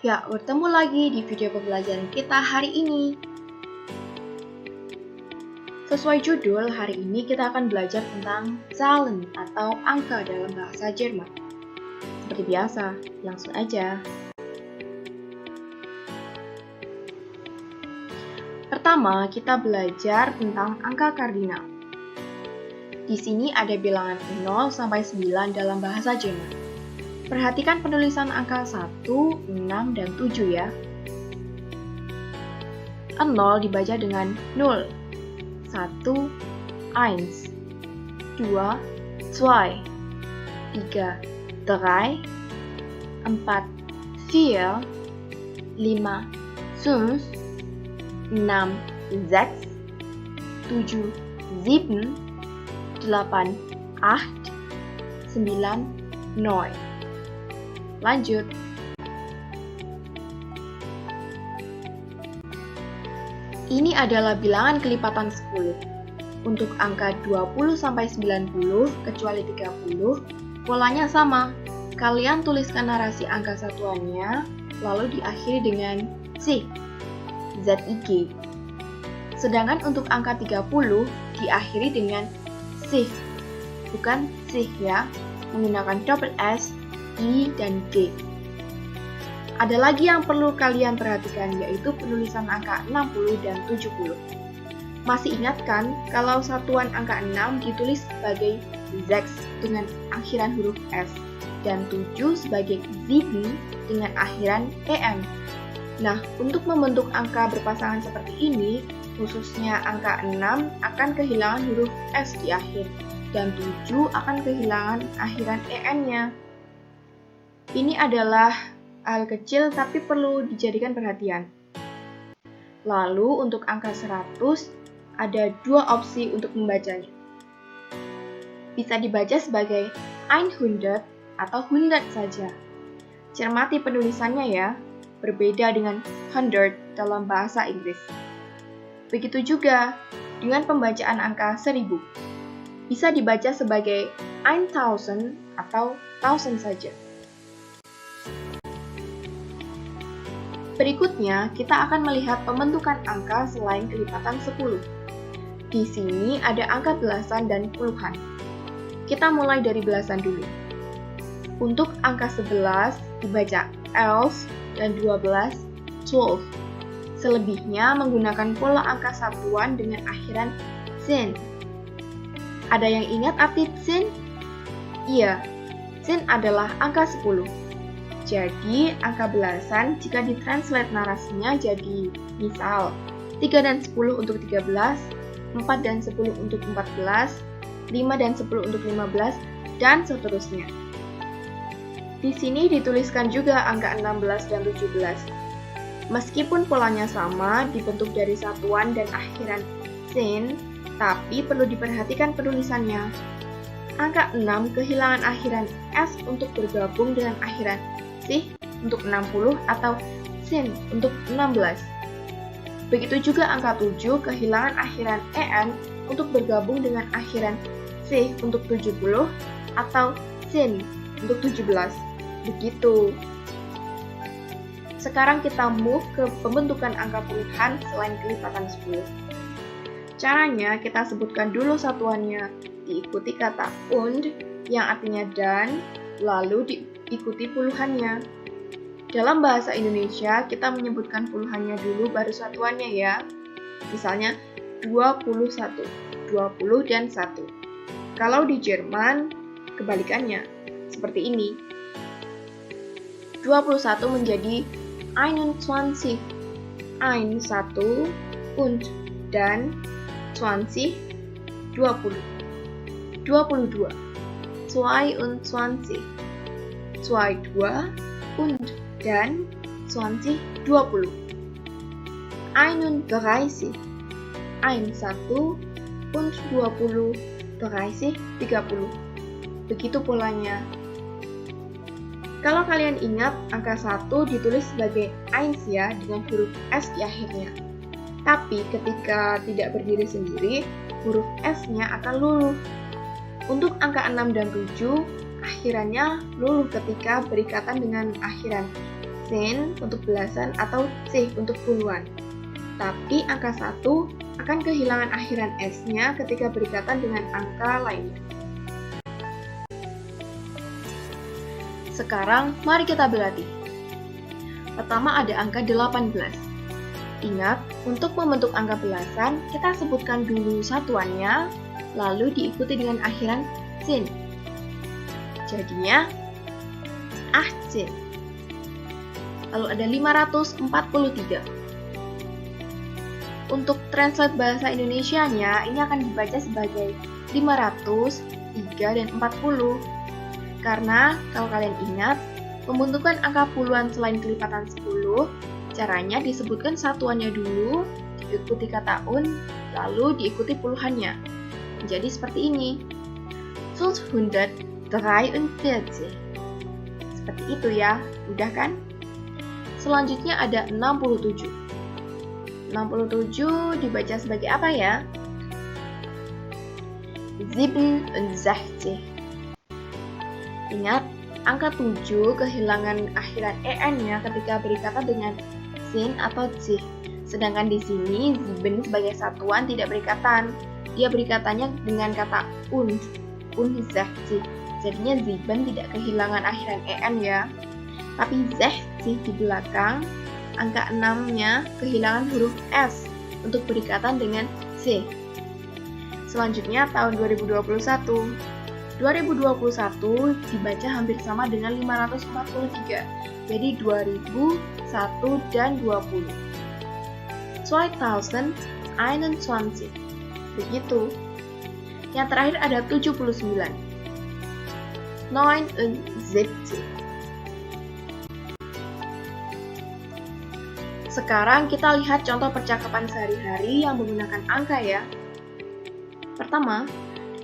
Ya, bertemu lagi di video pembelajaran kita hari ini. Sesuai judul, hari ini kita akan belajar tentang Zahlen atau angka dalam bahasa Jerman. Seperti biasa, langsung aja. Pertama, kita belajar tentang angka kardinal. Di sini ada bilangan 0 sampai 9 dalam bahasa Jerman. Perhatikan penulisan angka 1, 6, dan 7 ya. 0 dibaca dengan 0, 1, 1, 2, 2, 3, 3, 4, 4, 5, 5, 6, 6, 7, 7, 8, 8, 9, 9. Lanjut. Ini adalah bilangan kelipatan 10. Untuk angka 20 sampai 90 kecuali 30, polanya sama. Kalian tuliskan narasi angka satuannya, lalu diakhiri dengan Z, ZIG. Sedangkan untuk angka 30 diakhiri dengan SIG, bukan SIG ya, menggunakan double S, I, dan G. Ada lagi yang perlu kalian perhatikan, yaitu penulisan angka 60 dan 70. Masih ingat kan, kalau satuan angka 6 ditulis sebagai 6 dengan akhiran huruf S, dan 7 sebagai 7 dengan akhiran EN. Nah, untuk membentuk angka berpasangan seperti ini, khususnya angka 6 akan kehilangan huruf S di akhir, dan 7 akan kehilangan akhiran EN-nya. Ini adalah hal kecil tapi perlu dijadikan perhatian. Lalu untuk angka 100, ada dua opsi untuk membacanya. Bisa dibaca sebagai 100 atau 100 saja. Cermati penulisannya ya, berbeda dengan 100 dalam bahasa Inggris. Begitu juga dengan pembacaan angka 1000. Bisa dibaca sebagai 1000 atau 1000 saja. Berikutnya, kita akan melihat pembentukan angka selain kelipatan 10. Di sini ada angka belasan dan puluhan. Kita mulai dari belasan dulu. Untuk angka 11 dibaca 11 dan 12, 12. Selebihnya menggunakan pola angka satuan dengan akhiran sin. Ada yang ingat arti sin? Iya, sin adalah angka 10. Jadi, angka belasan jika ditranslate narasinya jadi misal 3 dan 10 untuk 13, 4 dan 10 untuk 14, 5 dan 10 untuk 15, dan seterusnya. Di sini dituliskan juga angka 16 dan 17. Meskipun polanya sama, dibentuk dari satuan dan akhiran sin, tapi perlu diperhatikan penulisannya. Angka 6 kehilangan akhiran S untuk bergabung dengan akhiran SIG untuk 60 atau SIN untuk 16. Begitu juga angka 7 kehilangan akhiran EN untuk bergabung dengan akhiran SIG untuk 70 atau SIN untuk 17. Begitu. Sekarang kita move ke pembentukan angka puluhan selain kelipatan 10. Caranya kita sebutkan dulu satuannya, diikuti kata und yang artinya dan, lalu diikuti puluhannya. Dalam bahasa Indonesia, kita menyebutkan puluhannya dulu baru satuannya ya. Misalnya 21, 20 dan 1. Kalau di Jerman, kebalikannya, seperti ini. 21 menjadi 21, 1 und dan 20, 20. 22, 22, 22 und dan 20, 20. 31, 1 und 20, 30, 30. Begitu polanya. Kalau kalian ingat, angka 1 ditulis sebagai 1 ya, dengan huruf S di akhirnya. Tapi ketika tidak berdiri sendiri, huruf S-nya akan luluh. Untuk angka 6 dan 7, akhirannya luluh ketika berikatan dengan akhiran sin untuk belasan atau zih untuk puluhan. Tapi angka 1 akan kehilangan akhiran s-nya ketika berikatan dengan angka lainnya. Sekarang, mari kita berlatih. Pertama ada angka 18. Ingat, untuk membentuk angka belasan, kita sebutkan dulu satuannya, lalu diikuti dengan akhiran sin. Jadinya, 18. Lalu ada 543. Untuk translate bahasa Indonesianya, ini akan dibaca sebagai 500, 3, dan 40. Karena, kalau kalian ingat, pembentukan angka puluhan selain kelipatan 10, caranya disebutkan satuannya dulu, diikuti kata un, lalu diikuti puluhannya. Jadi seperti ini. 543. Seperti itu ya, mudah kan? Selanjutnya ada 67. 67 dibaca sebagai apa ya? 67. Ingat, angka 7 kehilangan akhiran en-nya ketika berikatan dengan sin atau zih. Sedangkan di sini sieben sebagai satuan tidak berikatan. Dia berikatannya dengan kata unzih. Jadinya sieben tidak kehilangan akhiran en ya. Tapi zih di belakang angka 6-nya kehilangan huruf s untuk berikatan dengan z. Selanjutnya tahun 2021. 2021 dibaca hampir sama dengan 543, jadi 2001 dan 20. 2021. Begitu. Yang terakhir ada 79. 79. Sekarang kita lihat contoh percakapan sehari-hari yang menggunakan angka ya. Pertama,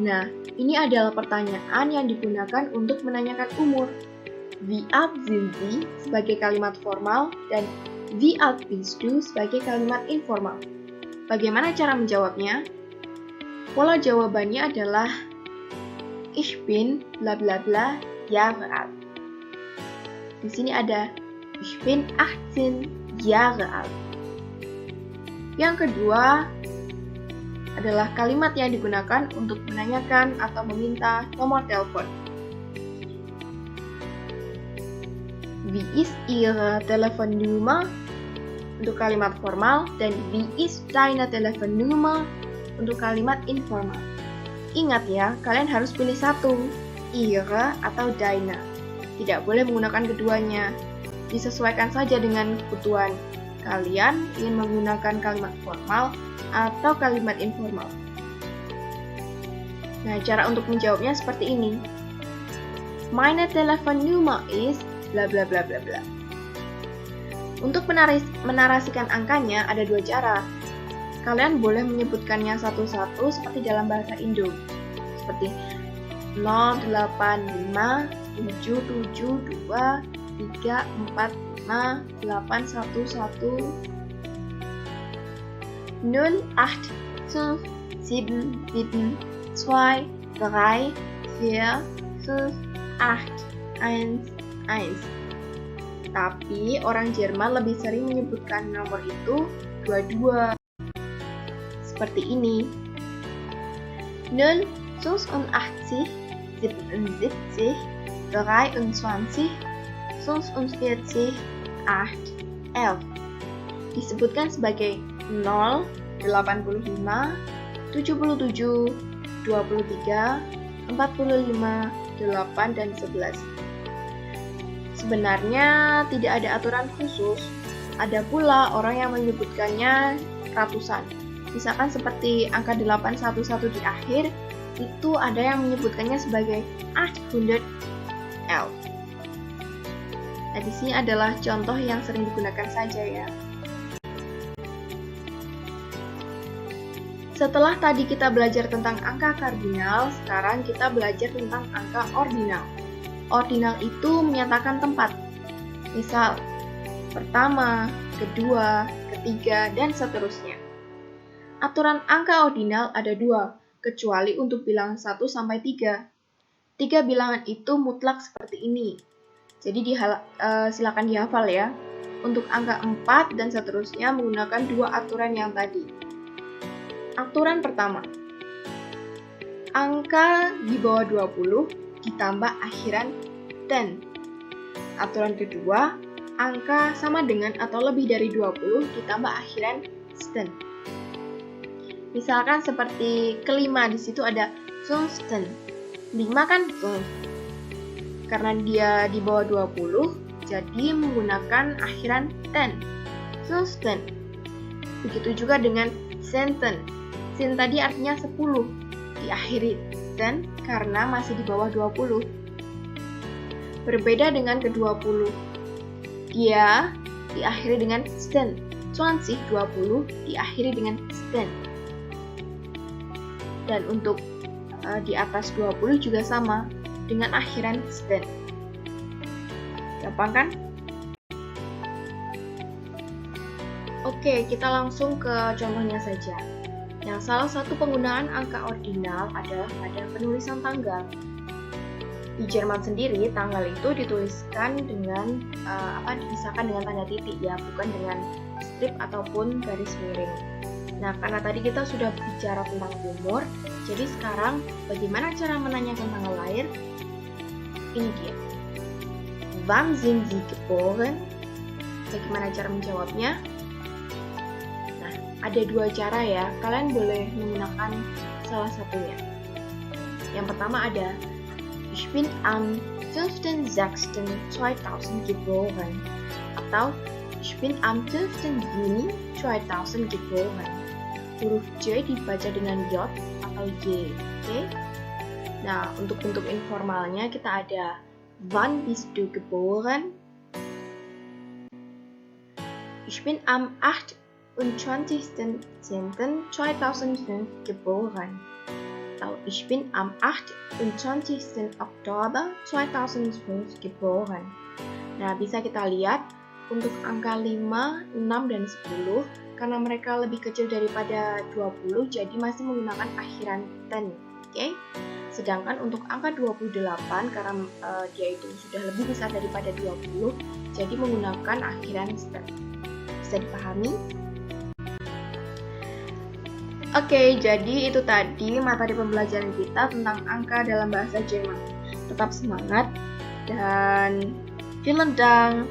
nah, ini adalah pertanyaan yang digunakan untuk menanyakan umur. Wie alt sind Sie sebagai kalimat formal dan wie alt bist du sebagai kalimat informal. Bagaimana cara menjawabnya? Pola jawabannya adalah Ich bin bla bla bla Jahre alt. Di sini ada Ich bin 18 Jahre alt. Yang kedua adalah kalimat yang digunakan untuk menanyakan atau meminta nomor telepon. Wie ist Ihre Telefonnummer? Untuk kalimat formal dan Wie ist deine Telefonnummer? Untuk kalimat informal. Ingat ya, kalian harus pilih satu, Ihre atau deine. Tidak boleh menggunakan keduanya. Disesuaikan saja dengan kebutuhan kalian ingin menggunakan kalimat formal atau kalimat informal. Nah, cara untuk menjawabnya seperti ini. Meine Telefonnummer ist bla bla bla bla bla. Untuk menarasikan angkanya ada dua cara. Kalian boleh menyebutkannya satu-satu seperti dalam bahasa Indo. Seperti 085 772 345 811 08577345 Tapi orang Jerman lebih sering menyebutkan nomor itu 22. Seperti ini. 085 77 23 45 811 disebutkan sebagai 0, 85, 77, 23, 45, 8, dan 11. Sebenarnya tidak ada aturan khusus, ada pula orang yang menyebutkannya ratusan. Misalkan seperti angka 811 di akhir, itu ada yang menyebutkannya sebagai 811. Nah, di sini adalah contoh yang sering digunakan saja ya. Setelah tadi kita belajar tentang angka kardinal, sekarang kita belajar tentang angka ordinal. Ordinal itu menyatakan tempat. Misal, pertama, kedua, ketiga, dan seterusnya. Aturan angka ordinal ada dua, kecuali untuk bilangan 1 sampai 3. 3 bilangan itu mutlak seperti ini. Jadi silakan dihafal ya. Untuk angka 4 dan seterusnya menggunakan dua aturan yang tadi. Aturan pertama, angka di bawah 20 ditambah akhiran 10. Aturan kedua, angka sama dengan atau lebih dari 20 ditambah akhiran 10. Misalkan seperti kelima, di situ ada 15. 5 kan 5. Karena dia di bawah 20, jadi menggunakan akhiran 10. 15. Begitu juga dengan senten. Sin tadi artinya 10. Diakhiri 10 karena masih di bawah 20. Berbeda dengan ke-20. Dia diakhiri dengan sten. 20 diakhiri dengan sten. Dan untuk di atas 20 juga sama dengan akhiran sten. Gampang kan? Oke, kita langsung ke contohnya saja. Yang salah satu penggunaan angka ordinal adalah pada penulisan tanggal. Di Jerman sendiri, tanggal itu dituliskan dengan dipisahkan dengan tanda titik ya, bukan dengan strip ataupun garis miring. Nah, karena tadi kita sudah bicara tentang umur, jadi sekarang bagaimana cara menanyakan tanggal lahir? Ini dia. Wann sind Sie geboren? Bagaimana cara menjawabnya? Nah, ada dua cara ya. Kalian boleh menggunakan salah satunya. Yang pertama ada Ich bin am 5.6.2000 geboren. Atau Ich bin am 12. Juni 2000 geboren. Huruf J dibaca dengan J atau Y. Oke? Nah, untuk bentuk informalnya kita ada Wann bist du geboren? Ich bin am 28.10.2005 geboren. Atau ich bin am 28. Oktober 2005 geboren. Nah, bisa kita lihat untuk angka 5, 6, dan 10 karena mereka lebih kecil daripada 20 jadi masih menggunakan akhiran 10. Oke? Sedangkan untuk angka 28 karena dia itu sudah lebih besar daripada 20 jadi menggunakan akhiran 10. Bisa dipahami? Oke, jadi itu tadi materi pembelajaran kita tentang angka dalam bahasa Jerman. Tetap semangat dan vielen Dank.